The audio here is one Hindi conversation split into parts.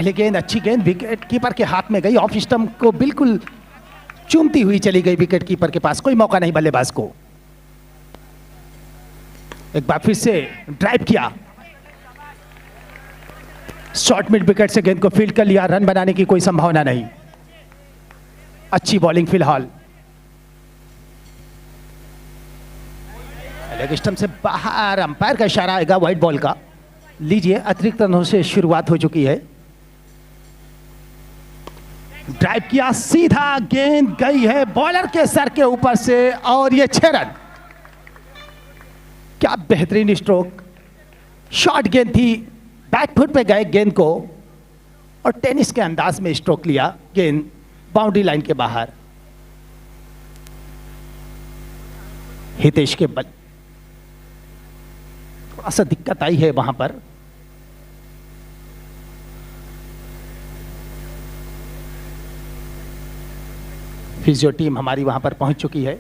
पहले गेंद, अच्छी गेंद विकेट कीपर के हाथ में गई, ऑफ स्टंप को बिल्कुल चूमती हुई चली गई विकेट कीपर के पास, कोई मौका नहीं बल्लेबाज को। एक बार फिर से ड्राइव किया, शॉर्ट मिड विकेट से गेंद को फील्ड कर लिया, रन बनाने की कोई संभावना नहीं। अच्छी बॉलिंग फिलहाल। लेग स्टंप से बाहर, अंपायर का इशारा आएगा व्हाइट बॉल का। लीजिए, अतिरिक्त रनों से शुरुआत हो चुकी है। ड्राइव किया, सीधा गेंद गई है बॉलर के सर के ऊपर से और ये 6 रन। क्या बेहतरीन स्ट्रोक, शॉर्ट गेंद थी, बैक फुट पे गए गेंद को और टेनिस के अंदाज में स्ट्रोक लिया, गेंद बाउंड्री लाइन के बाहर। हितेश के बल थोड़ा सा दिक्कत आई है वहां पर। फिजियो टीम हमारी वहां पर पहुंच चुकी है।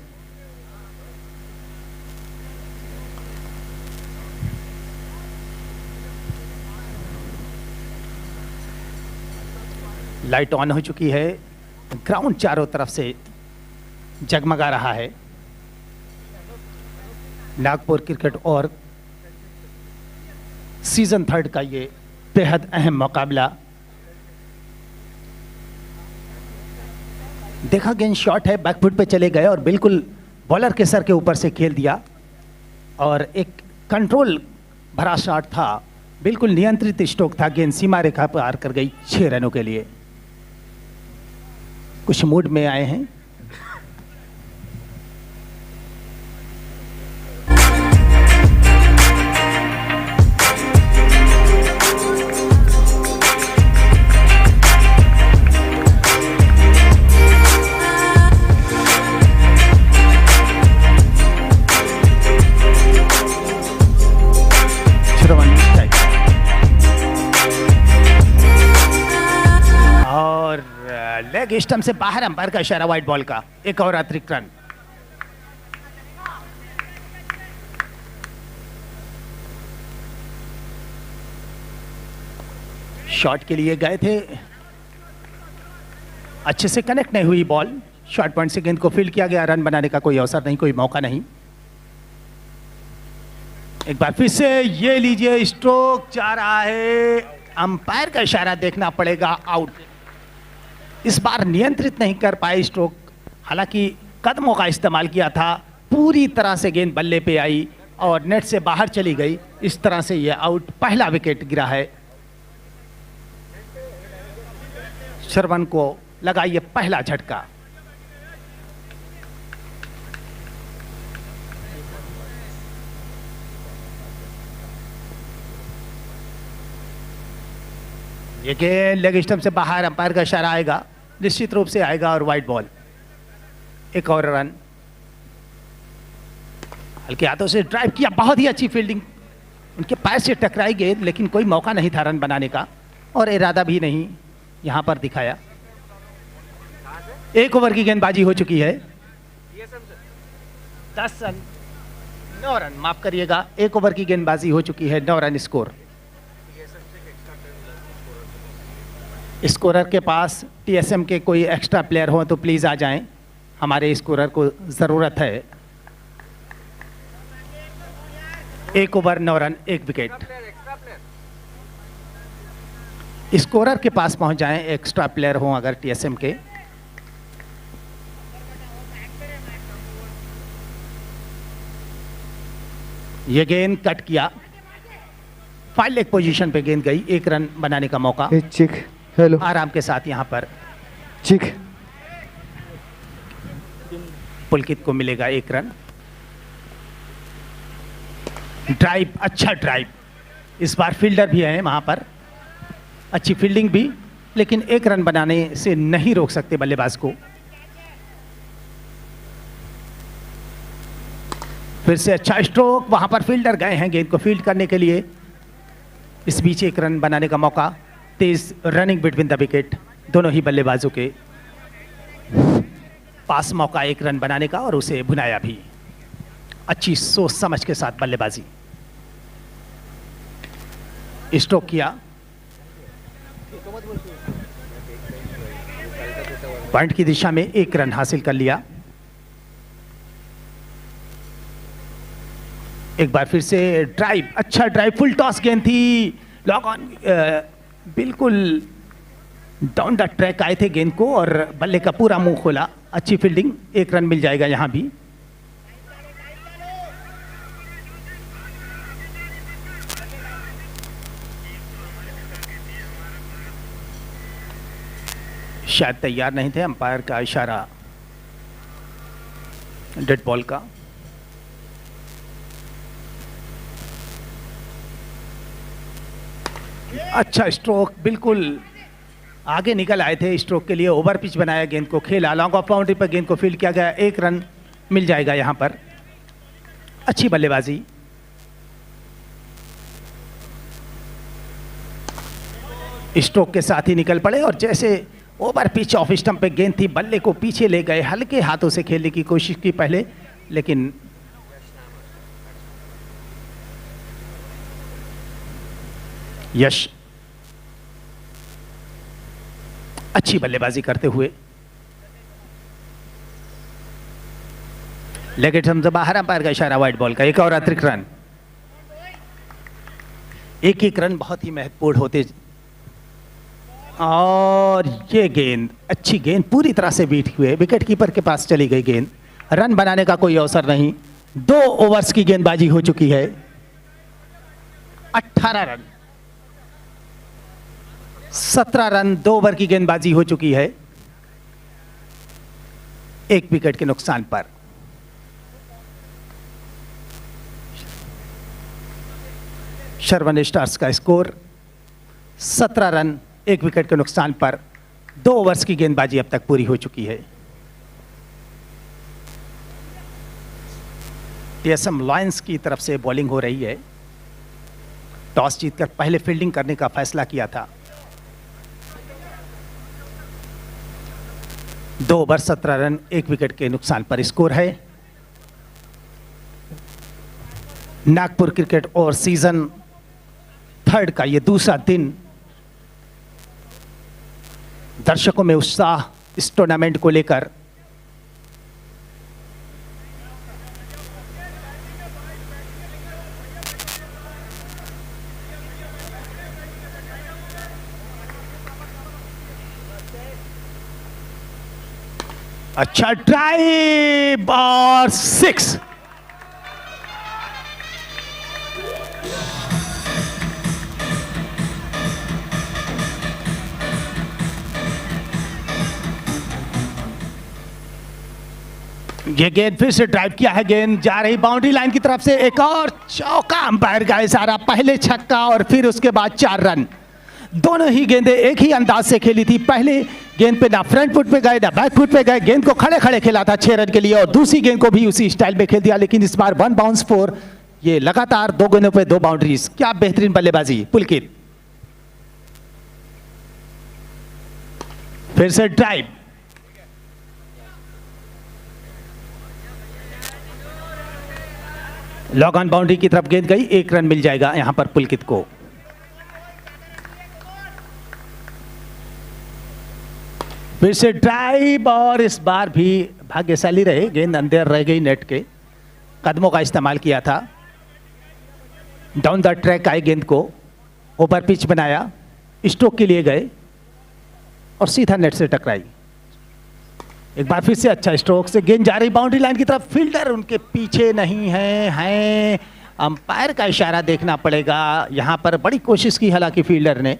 लाइट ऑन हो चुकी है, ग्राउंड चारों तरफ से जगमगा रहा है। नागपुर क्रिकेट और सीजन 3 का ये बेहद अहम मुकाबला। देखा गेंद शॉट है, बैकफुट पे चले गए और बिल्कुल बॉलर के सर के ऊपर से खेल दिया और एक कंट्रोल भरा शॉट था, बिल्कुल नियंत्रित स्ट्रोक था, गेंद सीमा रेखा पार कर गई 6 रनों के लिए। कुछ मूड में आए हैं। लेग स्टंप से बाहर, अंपायर का इशारा व्हाइट बॉल का। एक और अतिरिक्त रन। शॉट के लिए गए थे, अच्छे से कनेक्ट नहीं हुई बॉल, शॉर्ट पॉइंट से गेंद को फील्ड किया गया, रन बनाने का कोई अवसर नहीं, कोई मौका नहीं। एक बार फिर से ये लीजिए, स्ट्रोक जा रहा है, अंपायर का इशारा देखना पड़ेगा, आउट। इस बार नियंत्रित नहीं कर पाए स्ट्रोक, हालांकि कदमों का इस्तेमाल किया था, पूरी तरह से गेंद बल्ले पे आई और नेट से बाहर चली गई। इस तरह से यह आउट, पहला विकेट गिरा है। श्रवण को लगा ये पहला झटका। ये गेंद लेग स्टंप से बाहर, अंपायर का इशारा आएगा, निश्चित रूप से आएगा और वाइड बॉल। एक और रन। हल्के हाथों से ड्राइव किया, बहुत ही अच्छी फील्डिंग, उनके पैर से टकराई गेंद, लेकिन कोई मौका नहीं था रन बनाने का और इरादा भी नहीं यहां पर दिखाया। 1 ओवर की गेंदबाजी हो चुकी है। 10 रन, 9 रन, माफ करिएगा, 1 ओवर की गेंदबाजी हो चुकी है, 9 रन स्कोर। स्कोरर के पास टीएसएम के कोई एक्स्ट्रा प्लेयर हो तो प्लीज आ जाएं, हमारे स्कोरर को जरूरत है। 1 ओवर 9 रन 1 विकेट। स्कोरर के पास पहुंच जाएं, एक्स्ट्रा प्लेयर हो अगर टीएसएम के। ये गेंद कट किया, फाइल लेग पोजीशन पे गेंद गई, 1 रन बनाने का मौका। चिक हेलो, आराम के साथ यहां पर चिक पुलकित को मिलेगा 1 रन। ड्राइव, अच्छा ड्राइव, इस बार फील्डर भी है वहां पर, अच्छी फील्डिंग भी, लेकिन 1 रन बनाने से नहीं रोक सकते बल्लेबाज को। फिर से अच्छा स्ट्रोक, वहां पर फील्डर गए हैं गेंद को फील्ड करने के लिए। इस बीच 1 रन बनाने का मौका, तेज रनिंग बिटवीन द विकेट, दोनों ही बल्लेबाजों के पास मौका 1 रन बनाने का और उसे भुनाया भी। अच्छी सोच समझ के साथ बल्लेबाजी, स्ट्रोक किया, पॉइंट की दिशा में 1 रन हासिल कर लिया। एक बार फिर से ड्राइव, अच्छा ड्राइव, फुल टॉस गेंद थी, लॉक ऑन, बिल्कुल डाउन द ट्रैक आए थे गेंद को और बल्ले का पूरा मुंह खोला। अच्छी फील्डिंग, 1 रन मिल जाएगा यहां भी। शायद तैयार नहीं थे, अंपायर का इशारा डेड बॉल का। अच्छा स्ट्रोक, बिल्कुल आगे निकल आए थे स्ट्रोक के लिए। ओवर पिच बनाया, गेंद को खेला, लॉन्ग ऑफ बाउंड्री पर गेंद को फील्ड किया गया। 1 रन मिल जाएगा यहां पर। अच्छी बल्लेबाजी। स्ट्रोक के साथ ही निकल पड़े और जैसे ओवर पिच ऑफ स्टंप पे गेंद थी, बल्ले को पीछे ले गए, हल्के हाथों से खेलने की कोशिश की पहले, लेकिन यश अच्छी बल्लेबाजी करते हुए लेग से बाहर, अंपायर का इशारा, वाइड बॉल का। 1 और अतिरिक्त रन। 1 रन बहुत ही महत्वपूर्ण होते। और ये गेंद, अच्छी गेंद, पूरी तरह से बीट हुए, विकेट कीपर के पास चली गई गेंद। रन बनाने का कोई अवसर नहीं। 2 ओवर्स की गेंदबाजी हो चुकी है। 18 रन, 17 रन, 2 ओवर की गेंदबाजी हो चुकी है, 1 विकेट के नुकसान पर। शर्वन स्टार्स का स्कोर 17 रन, 1 विकेट के नुकसान पर। 2 ओवर्स की गेंदबाजी अब तक पूरी हो चुकी है। टीएसएम लॉयंस की तरफ से बॉलिंग हो रही है। टॉस जीतकर पहले फील्डिंग करने का फैसला किया था। 2 ओवर 17 रन, 1 विकेट के नुकसान पर स्कोर है। नागपुर क्रिकेट और सीजन 3 का ये दूसरा दिन। दर्शकों में उत्साह इस टूर्नामेंट को लेकर। अच्छा ड्राइव और 6। ये गेंद फिर से ड्राइव किया है, गेंद जा रही बाउंड्री लाइन की तरफ से। एक और चौका, अंपायर का इशारा, पहले छक्का और फिर उसके बाद 4 रन। दोनों ही गेंदें एक ही अंदाज से खेली थी। पहले गेंद पे ना फ्रंट फुट पे गए ना बैक फुट पे गए, गेंद को खड़े खड़े खेला था 6 रन के लिए, और दूसरी गेंद को भी उसी स्टाइल में खेल दिया। लेकिन इस बार 1 बाउंस 4, ये लगातार 2 गेंदों पे 2 बाउंड्रीज। क्या बेहतरीन बल्लेबाजी पुलकित। फिर से ड्राइव, लॉग ऑन बाउंड्री की तरफ गेंद गई। 1 रन मिल जाएगा यहां पर पुलकित को। फिर से ड्राइव और इस बार भी भाग्यशाली रहे, गेंद अंदर रह गई, नेट के कदमों का इस्तेमाल किया था। डाउन द ट्रैक आए गेंद को, ओवर पिच बनाया, स्ट्रोक के लिए गए और सीधा नेट से टकराई। एक बार फिर से अच्छा स्ट्रोक से गेंद जा रही बाउंड्री लाइन की तरफ। फील्डर उनके पीछे नहीं है। अंपायर का इशारा देखना पड़ेगा। यहां पर बड़ी कोशिश की हालांकि फील्डर ने।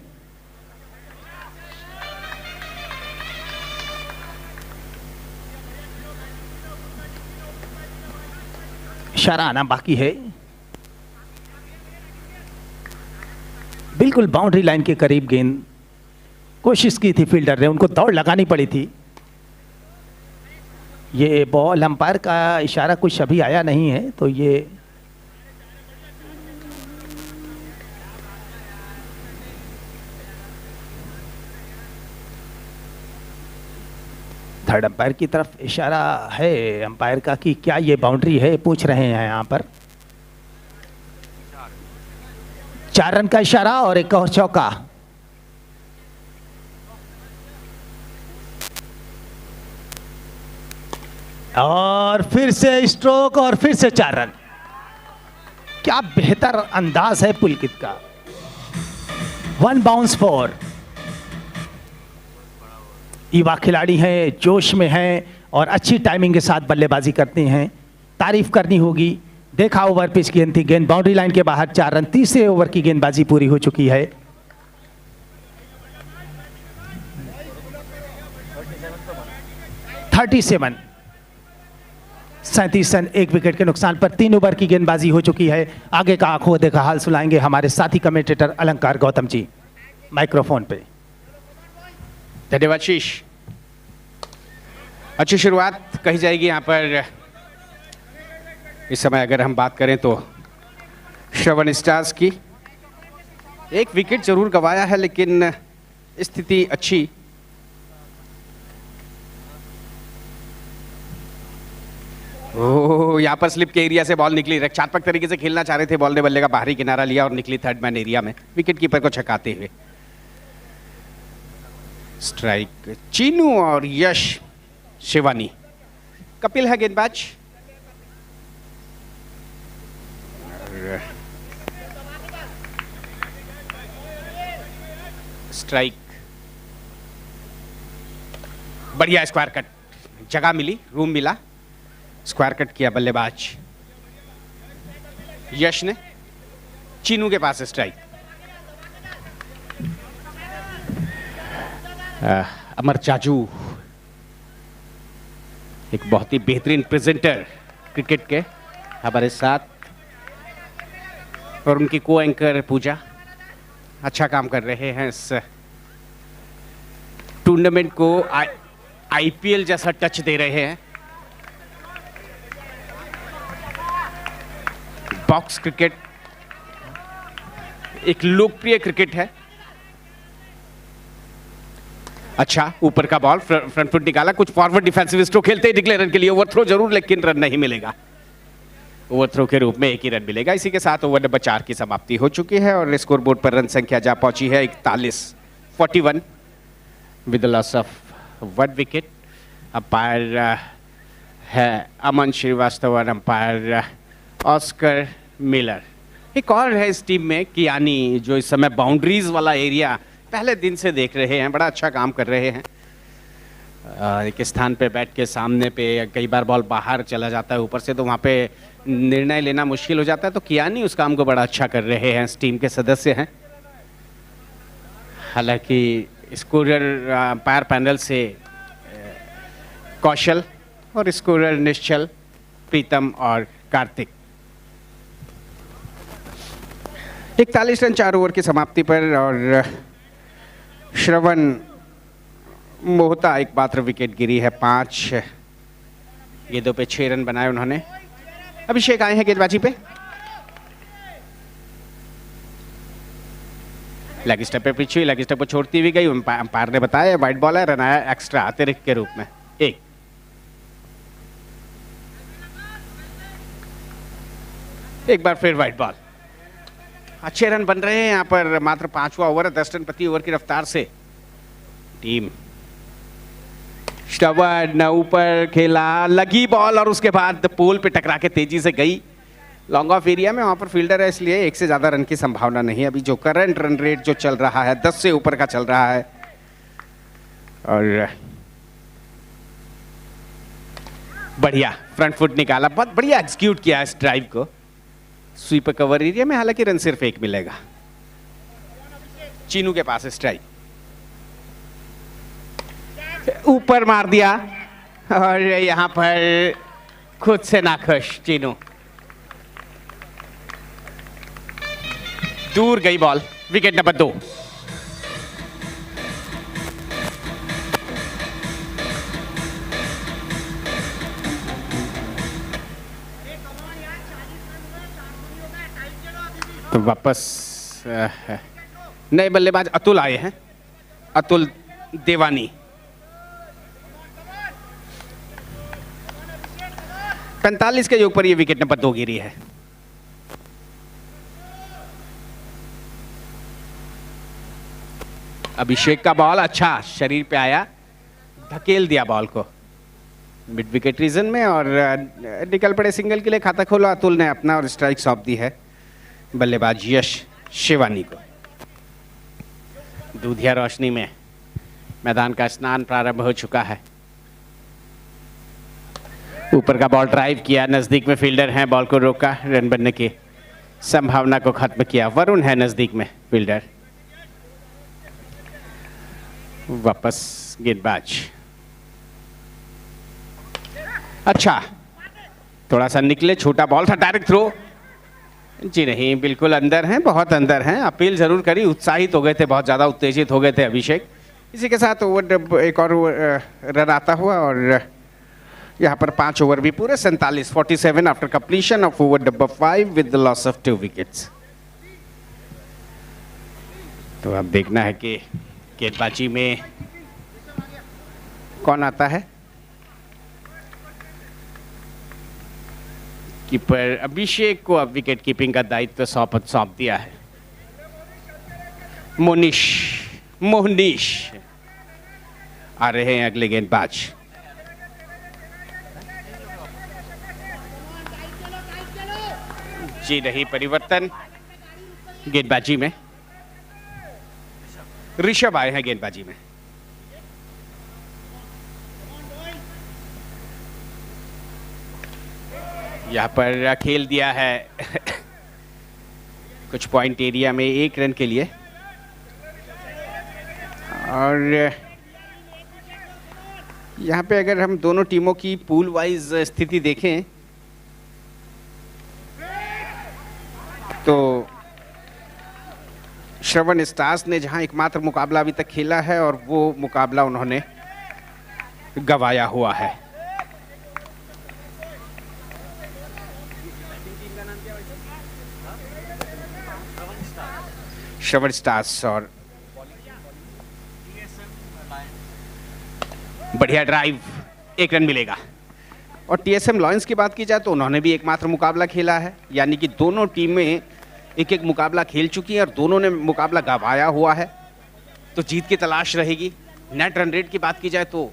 इशारा आना बाकी है। बिल्कुल बाउंड्री लाइन के करीब गेंद, कोशिश की थी फील्डर ने, उनको दौड़ लगानी पड़ी थी। ये बॉल, अंपायर का इशारा कुछ अभी आया नहीं है, तो ये थर्ड अंपायर की तरफ इशारा है अंपायर का कि क्या ये बाउंड्री है, पूछ रहे हैं यहां पर। 4 रन का इशारा और एक और चौका। और फिर से स्ट्रोक और फिर से 4 रन। क्या बेहतर अंदाज है पुलकित का। 1 बाउंस 4। युवा खिलाड़ी हैं, जोश में हैं और अच्छी टाइमिंग के साथ बल्लेबाजी करते हैं, तारीफ करनी होगी। देखा ओवर पिच गेंद थी, गेंद बाउंड्री लाइन के बाहर, 4 रन। तीसरे ओवर की गेंदबाजी पूरी हो चुकी है। 37 37 रन, 1 विकेट के नुकसान पर 3 ओवर की गेंदबाजी हो चुकी है। आगे का आंखों देखा हाल सुनाएंगे हमारे साथी कमेंटेटर अलंकार गौतम जी माइक्रोफोन पे। धन्यवाद शीश। अच्छी शुरुआत कही जाएगी यहाँ पर। इस समय अगर हम बात करें तो श्रवण स्टार्स की 1 विकेट जरूर गंवाया है, लेकिन स्थिति अच्छी। ओह, यहाँ पर स्लिप के एरिया से बॉल निकली। रक्षात्मक तरीके से खेलना चाह रहे थे, बॉल ने बल्ले का बाहरी किनारा लिया और निकली थर्ड मैन एरिया में, विकेट कीपर को छकाते हुए। स्ट्राइक चीनू और यश शिवानी। कपिल है गेंदबाज। स्ट्राइक, बढ़िया स्क्वायर कट, जगह मिली, रूम मिला, स्क्वायर कट किया बल्लेबाज यश ने। चीनू के पास स्ट्राइक। अमर जाजू एक बहुत ही बेहतरीन प्रेजेंटर क्रिकेट के हमारे साथ, और उनकी को एंकर पूजा अच्छा काम कर रहे हैं। इस टूर्नामेंट को आईपीएल जैसा टच दे रहे हैं। बॉक्स क्रिकेट एक लोकप्रिय क्रिकेट है। अच्छा, ऊपर का बॉल फ्रंट फुट निकाला, कुछ फॉरवर्ड डिफेंसिव स्ट्रोक खेलते ही निकले रन के लिए। ओवरथ्रो जरूर, लेकिन रन नहीं मिलेगा। ओवरथ्रो के रूप में 1 ही रन मिलेगा। इसी के साथ ओवर नंबर 4 की समाप्ति हो चुकी है और स्कोरबोर्ड पर रन संख्या जा पहुंची है 41 with loss of 1 wicket. Umpire है अमन श्रीवास्तव और अंपायर ऑस्कर मिलर। एक और है इस टीम में कियानी, जो इस समय बाउंड्रीज वाला एरिया पहले दिन से देख रहे हैं, बड़ा अच्छा काम कर रहे हैं। एक स्थान पे बैठ के सामने पे कई बार बॉल बाहर चला जाता है ऊपर से, तो वहाँ पे निर्णय लेना मुश्किल हो जाता है, तो कियानी उस काम को बड़ा अच्छा कर रहे हैं। इस टीम के सदस्य हैं। हालांकि स्कोरर अंपायर पैनल से कौशल और स्कोरर निश्चल, प्रीतम और कार्तिक। 41 रन 4 ओवर की समाप्ति पर, और श्रवण मोहता एक मात्र विकेट गिरी है। 5 गेंदों पे 6 रन बनाए उन्होंने। अभिषेक आए हैं गेंदबाजी पे। लेग स्टेप पे पिच हुई, लेग स्टेप को छोड़ती हुई गई। अंपायर ने बताया वाइड बॉल है, रन आया एक्स्ट्रा अतिरिक्त के रूप में 1। एक बार फिर वाइड बॉल। अच्छे रन बन रहे हैं यहाँ पर। मात्र 5वां ओवर है, 10 रन प्रति ओवर की रफ्तार से टीम। श्रवण ऊपर खेला, लगी बॉल और उसके बाद पोल पे टकरा के तेजी से गई लॉन्ग ऑफ एरिया में। वहां पर फील्डर है, इसलिए 1 से ज्यादा रन की संभावना नहीं है। अभी जो करंट रन रेट जो चल रहा है 10 से ऊपर का चल रहा है। और बढ़िया फ्रंट फुट निकाला, बहुत बढ़िया एग्जीक्यूट किया इस ड्राइव को स्वीपर कवर एरिया में। हालांकि रन सिर्फ 1 मिलेगा। चीनू के पास स्ट्राइक, ऊपर मार दिया और यहां पर खुद से नाखुश चीनू। दूर गई बॉल, विकेट नंबर 2। तो वापस नए बल्लेबाज अतुल आए हैं, अतुल देवानी। 45 के योग पर ये विकेट नंबर 2 गिरी है। अभिषेक का बॉल अच्छा शरीर पे आया, धकेल दिया बॉल को। मिड विकेट रीजन में और निकल पड़े सिंगल के लिए। खाता खोला अतुल ने अपना और स्ट्राइक सौंप दी है बल्लेबाज यश शिवानी को। दूधिया रोशनी में मैदान का स्नान प्रारंभ हो चुका है। ऊपर का बॉल ड्राइव किया, नजदीक में फील्डर हैं, बॉल को रोका, रन बनने की संभावना को खत्म किया। वरुण है नजदीक में फील्डर। वापस गेंदबाज, अच्छा थोड़ा सा निकले, छोटा बॉल था, डायरेक्ट थ्रो। जी नहीं, बिल्कुल अंदर हैं, बहुत अंदर हैं। अपील जरूर करी, उत्साहित हो गए थे, बहुत ज्यादा उत्तेजित हो गए थे अभिषेक। इसी के साथ ओवर एक और रन आता हुआ और यहाँ पर 5 ओवर भी पूरे 47 after completion of over number 5 with the loss of 2 wickets. तो अब देखना है कि गेंदबाजी में कौन आता है। कीपर अभिषेक को अब विकेट कीपिंग का दायित्व सौंप दिया है। मोहनीश आ रहे हैं अगले गेंदबाज। जी नहीं, परिवर्तन गेंदबाजी में। ऋषभ आए हैं गेंदबाजी में। यहां पर खेल दिया है कुछ पॉइंट एरिया में 1 रन के लिए। और यहां पे अगर हम दोनों टीमों की पूल वाइज स्थिति देखें तो श्रवण स्टार्स ने जहां एकमात्र मुकाबला अभी तक खेला है और वो मुकाबला उन्होंने गंवाया हुआ है। श्रवण स्टार्स और बढ़िया ड्राइव, 1 रन मिलेगा। और टीएसएम लॉयंस की बात की जाए तो उन्होंने भी एकमात्र मुकाबला खेला है, यानी कि दोनों टीमें एक मुकाबला खेल चुकी हैं और दोनों ने मुकाबला गंवाया हुआ है। तो जीत की तलाश रहेगी। नेट रन रेट की बात की जाए तो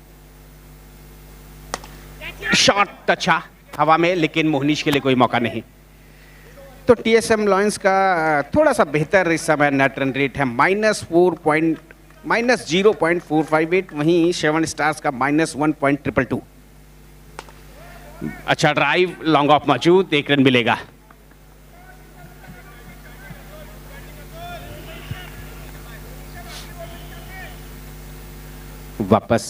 शॉट अच्छा हवा में, लेकिन मोहनीश के लिए कोई मौका नहीं। तो टीएसएम लॉयंस का थोड़ा सा बेहतर इस समय नेट रन रेट है, -0.458। वहीं श्रवण स्टार्स का -1.222। अच्छा ड्राइव, लॉन्ग ऑफ मौजूद, 1 रन मिलेगा। वापस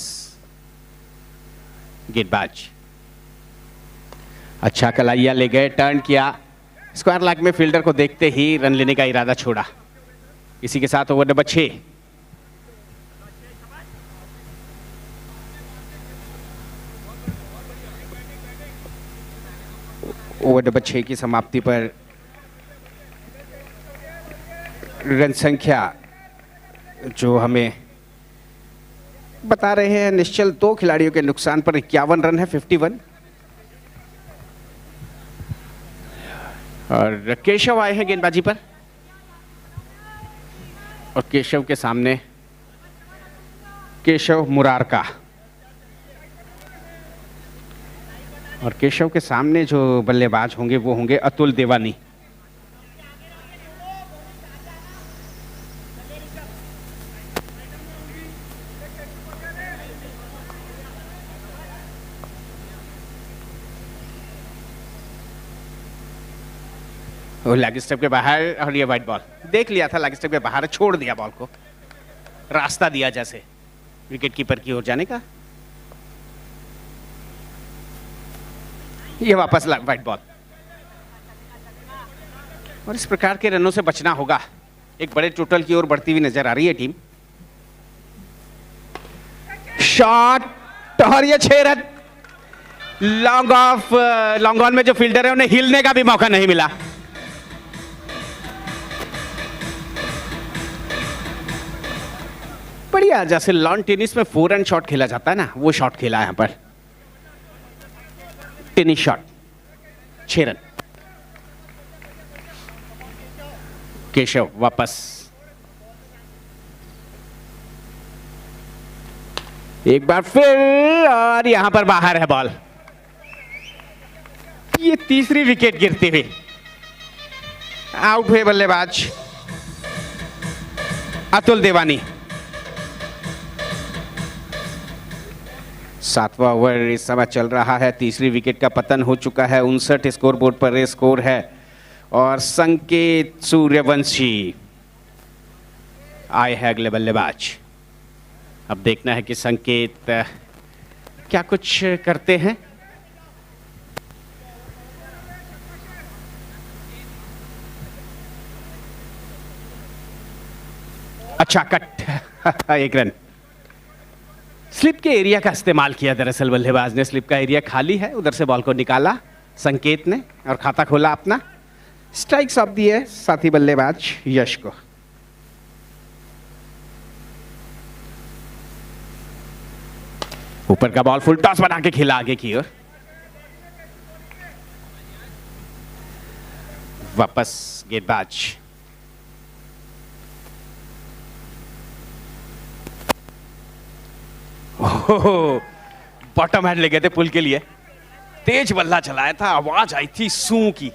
गेंदबाज, अच्छा कलाइया ले गए, टर्न किया, स्क्वायर लेग में फील्डर को देखते ही रन लेने का इरादा छोड़ा। इसी के साथ ओवर नंबर 6। ओवर नंबर 6 की समाप्ति पर रन संख्या जो हमें बता रहे हैं निश्चल 2 खिलाड़ियों के नुकसान पर 51 रन है, 51। और केशव आए हैं गेंदबाजी पर और केशव के सामने केशव मुरारका। और केशव के सामने जो बल्लेबाज होंगे वो होंगे अतुल देवानी। वो लेग स्टंप के बाहर और ये वाइड बॉल देख लिया था, लेग स्टंप के बाहर छोड़ दिया बॉल को, रास्ता दिया जैसे विकेट कीपर की ओर जाने का। ये वापस वाइड बॉल। और इस प्रकार के रनों से बचना होगा। एक बड़े टोटल की ओर बढ़ती हुई नजर आ रही है टीम। शॉट और ये 6 रन। लॉन्ग ऑन में जो फील्डर है उन्हें हिलने का भी मौका नहीं मिला। बढ़िया, जैसे लॉन टेनिस में 4 रन शॉट खेला जाता है ना, वो शॉट खेला है यहां पर। Tennis shot, 6 run. केशव वापस, एक बार फिर, और यहां पर बाहर है बॉल। ये तीसरी विकेट गिरती हुई। आउट हुए बल्लेबाज अतुल देवानी। 7वां ओवर इस समय चल रहा है, तीसरी विकेट का पतन हो चुका है। 59 स्कोर बोर्ड पर स्कोर है और संकेत सूर्यवंशी आए हैं अगले बल्लेबाज। अब देखना है कि संकेत क्या कुछ करते हैं। अच्छा कट। एक रन। स्लिप के एरिया का इस्तेमाल किया दरअसल बल्लेबाज ने। स्लिप का एरिया खाली है, उधर से बॉल को निकाला संकेत ने और खाता खोला अपना। स्ट्राइक सौंप दी है साथी बल्लेबाज यश को। ऊपर का बॉल फुल टॉस बना के खेला आगे की ओर। वापस गेंदबाज। बॉटम हैंड ले गए थे पुल के लिए। तेज बल्ला चलाया था, आवाज आई थी सू की,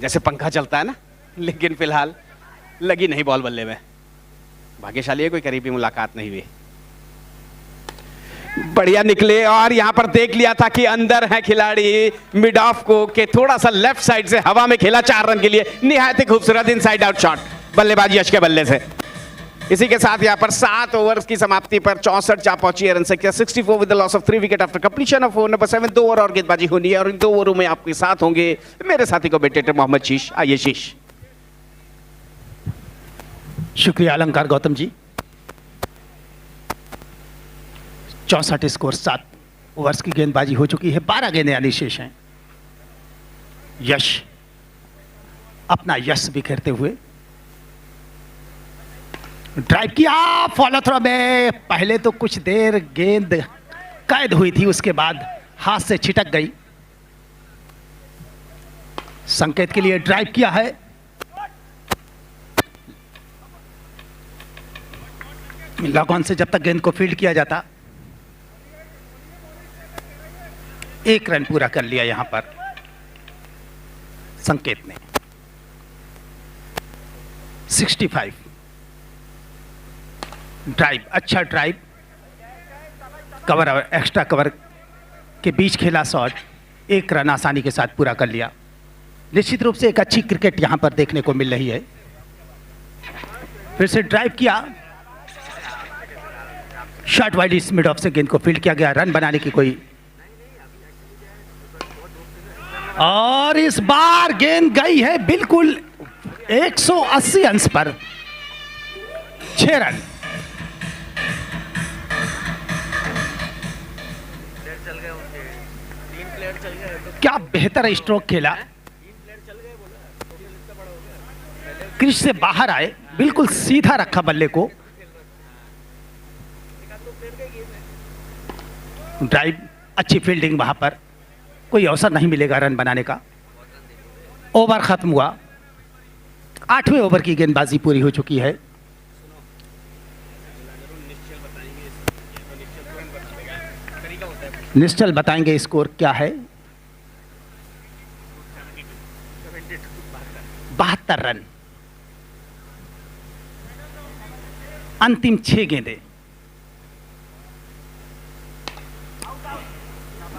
जैसे पंखा चलता है ना, लेकिन फिलहाल लगी नहीं बॉल बल्ले में। भाग्यशाली है कोई करीबी मुलाकात नहीं हुई। बढ़िया निकले और यहां पर देख लिया था कि अंदर है खिलाड़ी मिड ऑफ को, के थोड़ा सा लेफ्ट साइड से हवा में खेला 4 रन के लिए। निहायत ही खूबसूरत इनसाइड आउट शॉट बल्लेबाज यश के बल्ले से। इसी के साथ यहां पर 7 ओवर्स की समाप्ति पर 64 जा पहुंची है रन संख्या 64 with the loss of 3 wicket after completion of over number 7। 2 over और गेंदबाजी होनी है और इन 2 ओवरों में आपके साथ होंगे मेरे साथी को बेटे मोहम्मद शीश। आइए शीश। शुक्रिया अलंकार गौतम जी। 64 स्कोर, 7 ओवर्स की गेंदबाजी हो चुकी है, 12 गेंदें यानी शेष हैं। यश अपना यश बिखेरते हुए ड्राइव किया, फॉलो थ्रो में पहले तो कुछ देर गेंद कैद हुई थी, उसके बाद हाथ से छिटक गई। संकेत के लिए ड्राइव किया है, लॉक ऑन से जब तक गेंद को फील्ड किया जाता। 1 रन पूरा कर लिया यहां पर संकेत ने। 65 ड्राइव, अच्छा ड्राइव, कवर एक्स्ट्रा कवर के बीच खेला शॉट, 1 रन आसानी के साथ पूरा कर लिया। निश्चित रूप से एक अच्छी क्रिकेट यहां पर देखने को मिल रही है। फिर से ड्राइव किया, शॉट वाइड इस मिड ऑफ से गेंद को फील्ड किया गया, रन बनाने की कोई, और इस बार गेंद गई है बिल्कुल 180 अंश पर। 6 रन। क्या बेहतर स्ट्रोक खेला, क्रीज से बाहर आए, बिल्कुल सीधा रखा बल्ले को। ड्राइव, अच्छी फील्डिंग, वहां पर कोई अवसर नहीं मिलेगा रन बनाने का। ओवर खत्म हुआ, 8वें ओवर की गेंदबाजी पूरी हो चुकी है। निश्चल बताएंगे स्कोर क्या है। 72 रन, अंतिम 6 गेंदें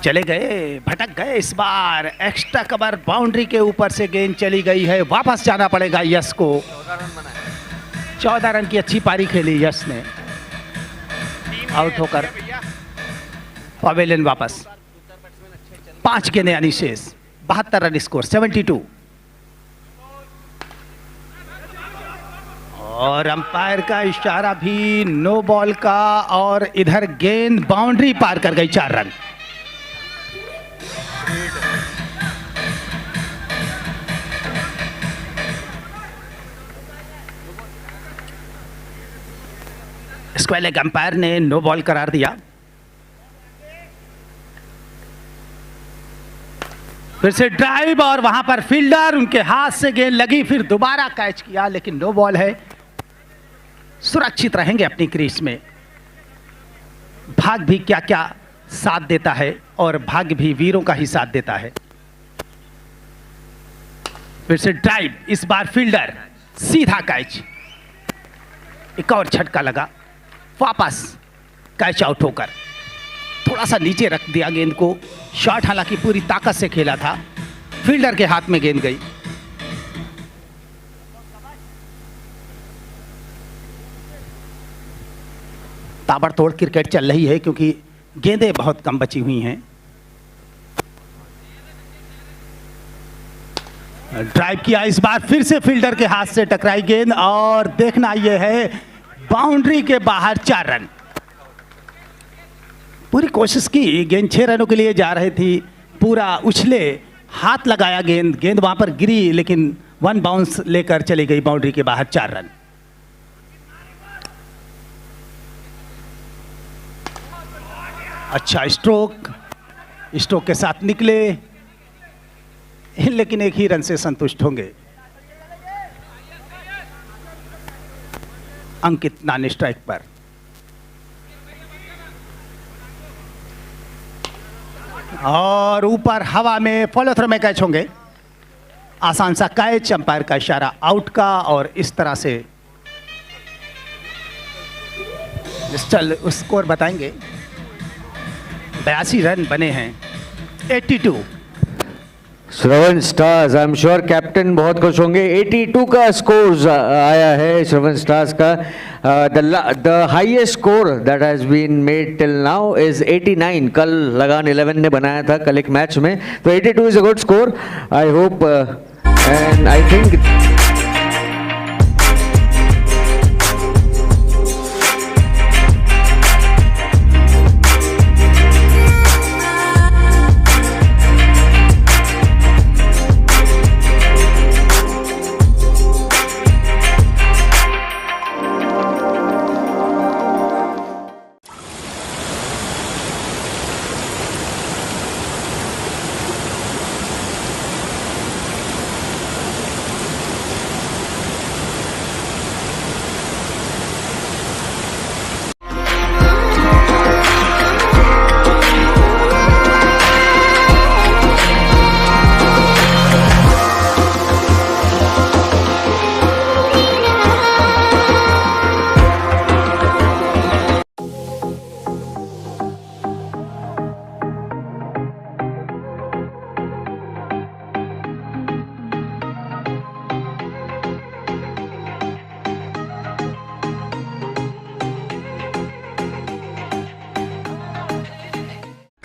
चले गए, भटक गए। इस बार एक्स्ट्रा कवर बाउंड्री के ऊपर से गेंद चली गई है, वापस जाना पड़ेगा यश को। 14 रन की अच्छी पारी खेली यश ने, आउट होकर पवेलियन वापस। 5 गेंदें यानी शेष, 72 रन स्कोर, 72। और अंपायर का इशारा भी नो बॉल का, और इधर गेंद बाउंड्री पार कर गई, 4 रन। स्क्वायर लेग अंपायर ने नो बॉल करार दिया। फिर से ड्राइव, और वहां पर फील्डर, उनके हाथ से गेंद लगी, फिर दोबारा कैच किया, लेकिन नो बॉल है। सुरक्षित रहेंगे अपनी क्रीज में। भाग भी क्या क्या साथ देता है और भाग्य भी वीरों का ही साथ देता है। फिर से ड्राइव, इस बार फील्डर सीधा कैच, एक और झटका लगा, वापस कैच आउट होकर थोड़ा सा नीचे रख दिया गेंद को। शॉट हालांकि पूरी ताकत से खेला था, फील्डर के हाथ में गेंद गई। ताबड़तोड़ क्रिकेट चल रही है क्योंकि गेंदें बहुत कम बची हुई हैं। ड्राइव किया, इस बार फिर से फील्डर के हाथ से टकराई गेंद और देखना यह है बाउंड्री के बाहर 4 रन। पूरी कोशिश की, गेंद 6 रनों के लिए जा रही थी, पूरा उछले, हाथ लगाया, गेंद वहां पर गिरी लेकिन 1 बाउंस लेकर चली गई बाउंड्री के बाहर 4 रन। अच्छा स्ट्रोक के साथ निकले लेकिन एक ही रन से संतुष्ट होंगे। अंकित नॉन स्ट्राइक पर। और ऊपर हवा में फॉलो थ्रो में कैच होंगे। आसान सा कैच, अंपायर का इशारा आउट का, और इस तरह से चल स्कोर बताएंगे। 82 रन बने हैं, 82। Shravan Stars, I am sure captain बहुत खुश होंगे। 82 का स्कोर आया है श्रवण स्टार्स का। The highest score that has been made till now is 89। कल लगान 11 ने बनाया था कल एक मैच में, तो 82 is a good score. I hope and I think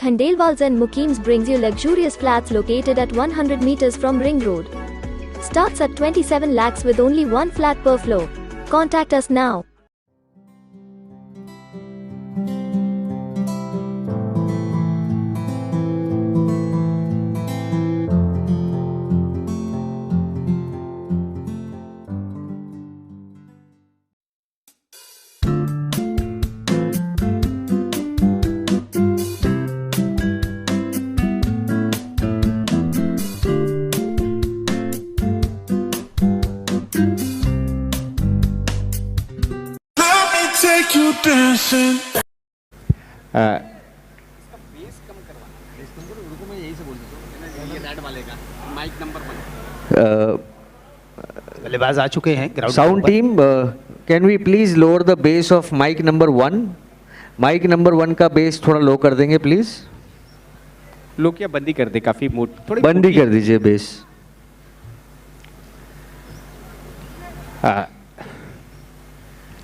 Khandelwal's and Mukims brings you luxurious flats located at 100 meters from Ring Road. Starts at 27 lakhs with only 1 flat per floor. Contact us now. Take you dancing. बल्लेबाज आ चुके हैं ground. Sound team, can we please lower the bass of mic number 1? Mic number 1 का बेस थोड़ा लो कर देंगे प्लीज। लो क्या बंदी कर दे, काफी थोड़ी बंदी कर दीजिए बेस।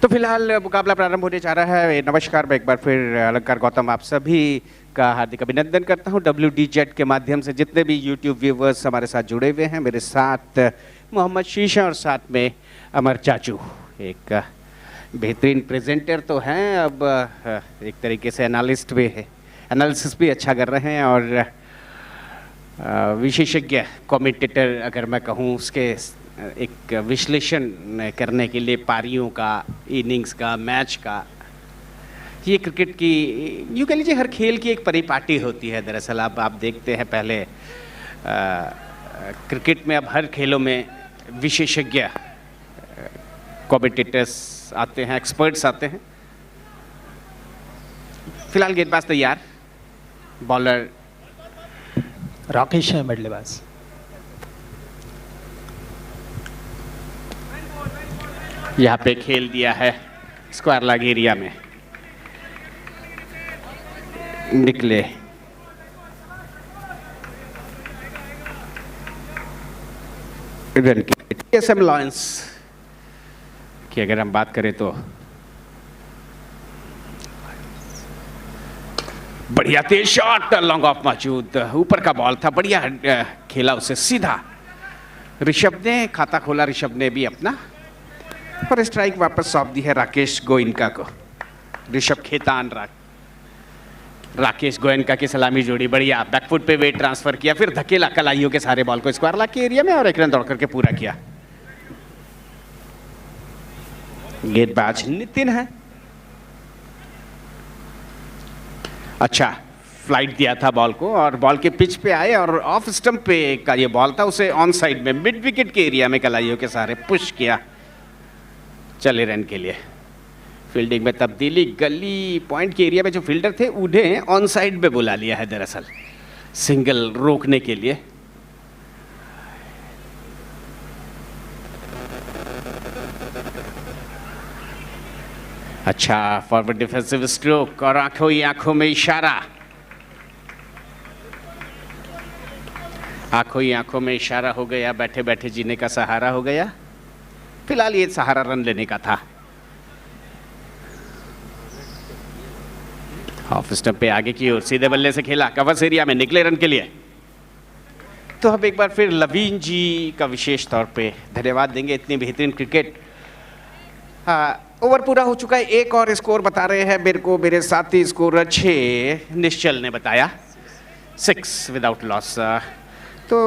तो फिलहाल मुकाबला प्रारंभ होने जा रहा है। नमस्कार, मैं एक बार फिर अलंकार गौतम आप सभी का हार्दिक अभिनंदन करता हूं। WDZ के माध्यम से जितने भी YouTube व्यूवर्स हमारे साथ जुड़े हुए हैं, मेरे साथ मोहम्मद शीशा और साथ में अमर चाचू, एक बेहतरीन प्रेजेंटर तो हैं, अब एक तरीके से एनालिस्ट भी है, एनालिसिस भी अच्छा कर रहे हैं, और विशेषज्ञ कमेंटेटर अगर मैं कहूँ उसके एक विश्लेषण करने के लिए पारियों का, इनिंग्स का, मैच का। ये क्रिकेट की, यूँ कह लीजिए हर खेल की एक परिपाटी होती है दरअसल। आप देखते हैं पहले क्रिकेट में, अब हर खेलों में विशेषज्ञ कमेंटेटर्स आते हैं, एक्सपर्ट्स आते हैं। फिलहाल गेंदबाज तैयार, बॉलर राकेश है बल्लेबाज। यहाँ पे खेल दिया है स्क्वायर लेग एरिया में, निकले रन की। TSM लॉयंस की अगर हम बात करें तो बढ़िया तेज शॉट, लॉन्ग ऑफ मौजूद, ऊपर का बॉल था, बढ़िया खेला उसे सीधा। ऋषभ ने खाता खोला, ऋषभ ने भी अपना, पर स्ट्राइक वापस सौंप दी है राकेश गोयनका को। ऋषभ खेतान राकेश गोयनका की सलामी जोड़ी, बढ़िया बैकफुट पे वेट ट्रांसफर किया, फिर धकेला कलाइयों के सारे बॉल को स्क्वायर लेग के एरिया में और एक रन दौड़ करके पूरा किया। गेंदबाज नितिन है, अच्छा फ्लाइट दिया था बॉल को और बॉल के पिच पे आए और ऑफ स्टंप पे का ये बॉल था, उसे ऑन साइड में मिड विकेट के एरिया में कलाइयों के सारे पुश किया, चले रन के लिए। फील्डिंग में तब्दीली, गली पॉइंट के एरिया में जो फील्डर थे उन्हें ऑन साइड पे बुला लिया है दरअसल, सिंगल रोकने के लिए। अच्छा फॉरवर्ड डिफेंसिव स्ट्रोक और आंखों ही आंखों में इशारा, आंखों ही आंखों में इशारा हो गया, बैठे बैठे जीने का सहारा हो गया। फिलहाल ये सहारा रन लेने का था। ऑफ स्टंप पे आगे की ओर सीधे बल्ले से खेला, कवर्स एरिया में निकले रन के लिए। तो हम एक बार फिर लवीन जी का विशेष तौर पे धन्यवाद देंगे, इतनी बेहतरीन क्रिकेट। ओवर पूरा हो चुका है, एक और स्कोर बता रहे हैं मेरे को मेरे साथी स्कोर 6 निश्चल ने बताया, 6 विदाउट लॉस। तो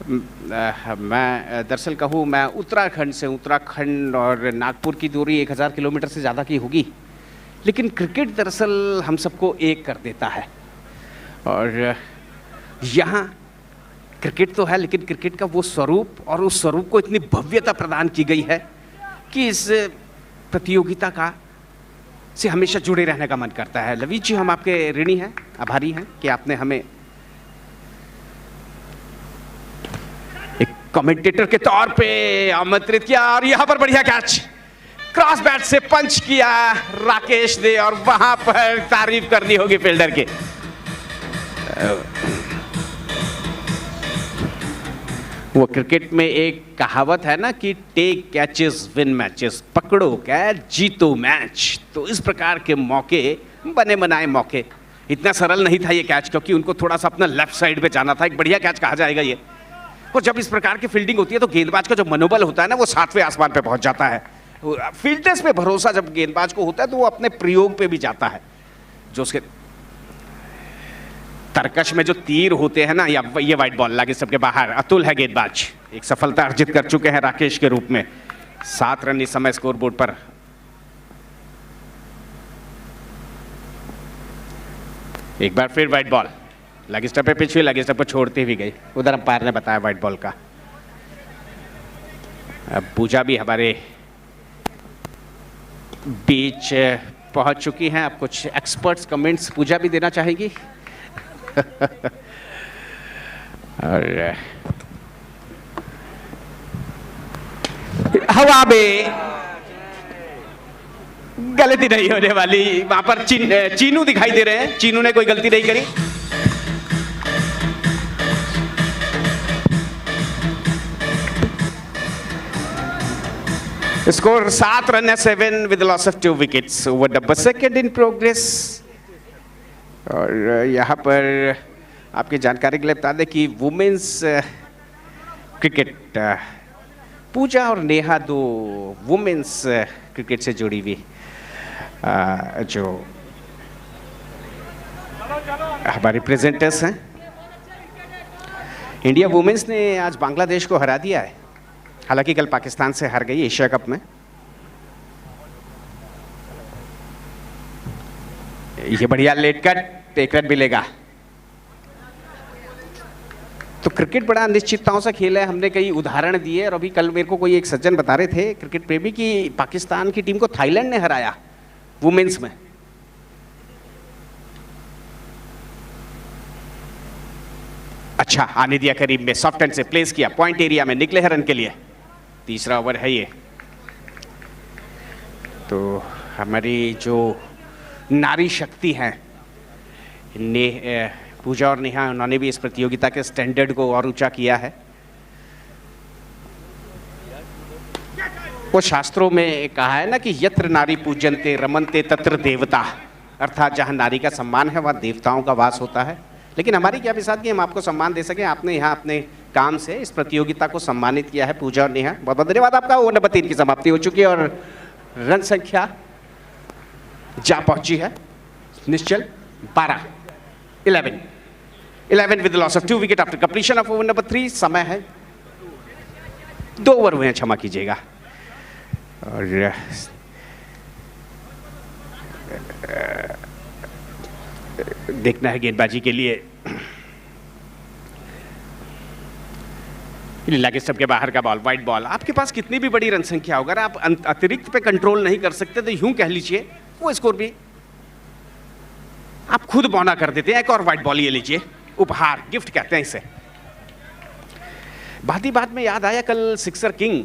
मैं दरअसल कहूँ मैं उत्तराखंड से, उत्तराखंड और नागपुर की दूरी 1000 किलोमीटर से ज़्यादा की होगी, लेकिन क्रिकेट दरअसल हम सबको एक कर देता है। और यहाँ क्रिकेट तो है, लेकिन क्रिकेट का वो स्वरूप और उस स्वरूप को इतनी भव्यता प्रदान की गई है कि इस प्रतियोगिता का से हमेशा जुड़े रहने का मन करता है। लवीन जी, हम आपके ऋणी हैं, आभारी हैं कि आपने हमें एक कमेंटेटर के तौर पे आमंत्रित किया। और यहाँ पर बढ़िया कैच, क्रॉस बैट से पंच किया राकेश ने और वहां पर तारीफ करनी होगी फील्डर की। वो क्रिकेट में एक कहावत है ना कि टेक कैचेस विन मैचेस, पकड़ो कैच जीतो मैच। तो इस प्रकार के मौके, बने बनाए मौके, इतना सरल नहीं था ये कैच, क्योंकि उनको थोड़ा सा अपना लेफ्ट साइड पे जाना था। एक बढ़िया कैच कहा जाएगा ये। और जब इस प्रकार की फील्डिंग होती है तो गेंदबाज का जो मनोबल होता है ना, वो 7वें आसमान पे पहुंच जाता है। फील्डर्स पे भरोसा जब गेंदबाज को होता है तो वो अपने प्रयोग पे भी जाता है। जो उसके तरकश में जो तीर होते हैं ना, या ये वाइट बॉल लगे सबके बाहर। अतुल है गेंदबाज, एक सफलता अर्जित कर चुके हैं राकेश के रूप में। 7 रन इस समय स्कोर बोर्ड पर। एक बार फिर वाइट बॉल, लगी स्टंप पे पिच हुई, लगी स्टंप को छोड़ती भी गई। उधर अंपायर ने बताया वाइट बॉल का। अब पूजा भी हमारे बीच पहुंच चुकी हैं। अब कुछ एक्सपर्ट्स कमेंट्स पूजा भी देना चाहेगी। और हवा में गलती नहीं होने वाली, वहां पर चीनू दिखाई दे रहे हैं, चीनू ने कोई गलती नहीं करी। स्कोर 7 रन है, 7 with the loss of 2 wickets over number 2 in progress। और यहाँ पर आपकी जानकारी के लिए बता दें कि वुमेन्स क्रिकेट, पूजा और नेहा 2 वुमेन्स क्रिकेट से जुड़ी हुई जो हमारी प्रेजेंटर्स हैं। इंडिया वुमेन्स ने आज बांग्लादेश को हरा दिया है, हालांकि कल पाकिस्तान से हार गई एशिया कप में। ये बढ़िया लेट कट, 1 रन मिलेगा। तो क्रिकेट बड़ा अनिश्चितताओं से खेल है। हमने कई उदाहरण दिए और अभी कल मेरे को कोई एक सज्जन बता रहे थे क्रिकेट प्रेमी की पाकिस्तान की टीम को थाईलैंड ने हराया वुमेन्स में। अच्छा आने दिया करीब में, सॉफ्ट हैंड से प्लेस किया, पॉइंट एरिया में निकले हैं रन के लिए। तीसरा ओवर है ये। तो हमारी जो नारी शक्ति है पूजा और नेहा, उन्होंने भी इस प्रतियोगिता के स्टैंडर्ड को और ऊंचा किया है। वो शास्त्रों में कहा है ना कि यत्र नारी पूजनते रमनते तत्र देवता, अर्थात जहां नारी का सम्मान है वहां देवताओं का वास होता है। लेकिन हमारी क्या विसात कि हम आपको सम्मान दे सके, आपने यहाँ अपने काम से इस प्रतियोगिता को सम्मानित किया है। पूजा और नेहा, बहुत बहुत धन्यवाद आपका। ओवर नंबर 3 की समाप्ति हो चुकी है और रन संख्या जा पहुंची है निश्चल 11 with loss of 2 wicket after completion of over number 3। समय है 2 ओवर हुए हैं, क्षमा कीजिएगा। और देखना है गेंदबाजी के लिए लीला के स्टंप के बाहर का बॉल, वाइड बॉल। आपके पास कितनी भी बड़ी रन संख्या हो, अगर आप अतिरिक्त पे कंट्रोल नहीं कर सकते तो यूं कह लीजिए वो स्कोर भी आप खुद बौना कर देते हैं। एक और वाइड बॉल ये लीजिए, उपहार, गिफ्ट कहते हैं इसे। बात ही बात में याद आया कल सिक्सर किंग,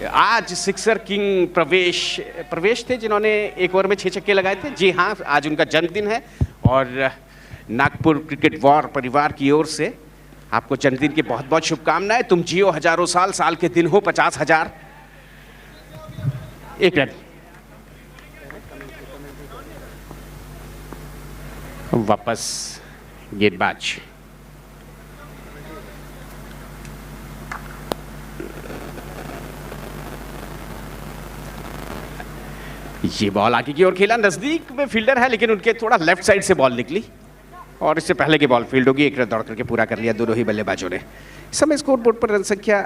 आज सिक्सर किंग प्रवेश थे जिन्होंने एक ओवर में 6 छक्के लगाए थे। जी हाँ, आज उनका जन्मदिन है और नागपुर क्रिकेट वॉर परिवार की ओर से आपको जन्मदिन की बहुत बहुत शुभकामनाएं। तुम जियो हजारों साल, साल के दिन हो 50,000। एक रन वापस गेंदबाज। ये बॉल आगे की ओर खेला, नजदीक में फील्डर है लेकिन उनके थोड़ा लेफ्ट साइड से बॉल निकली और इससे पहले की बॉल फील्ड होगी। एक रन दौड़ करके पूरा कर लिया दोनों ही बल्लेबाजों ने। इस समय स्कोर बोर्ड पर रन संख्या